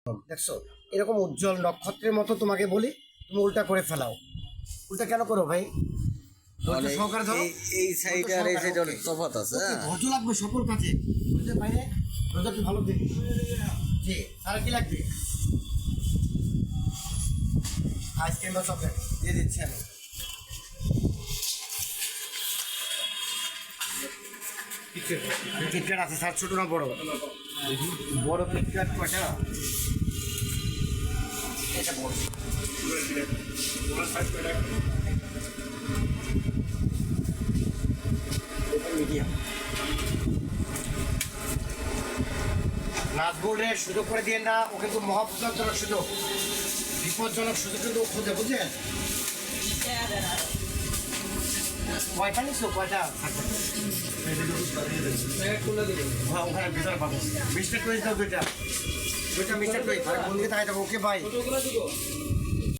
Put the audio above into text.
দেখছো এরকম উজ্জ্বল নক্ষত্রের মতো তোমাকে বলি, তুমি উল্টা করে ফেলাও। উল্টা কেন করো ভাই? ধৈর্য সহকারে ধরো। এই সাইড আর এই সাইড অনেক ওকে। তফাৎ আছে। ওকে, ধৈর্য লাগবে সকল কাজে, বুঝতে বাইরে ধৈর্য একটু ভালো দেখি। জি, আর কি লাগবে? আইসক্রিম বা চকলেট দিয়ে দিচ্ছি আমি। কিটক্যাট আছে স্যার, ছোট না বড়? বড় কিটক্যাট কয়টা? এটা বড়। মিডিয়াম। নাজবুলের সুযোগ করে দিয়ে না, ও কিন্তু মহাবিপজ্জনক সুযোগ, বিপজ্জনক সুযোগ কিন্তু ও খুঁজে, বুঝলেন? কয়টা নিচ্ছ? কয়টা? হ্যাঁ, ওখানে ভিতরে পাবো। মিস্টার টুইস দাও দুইটা, দুইটা মিস্টার টুইস। আর বন্ধুকে তাই থাকো। ওকে ভাই।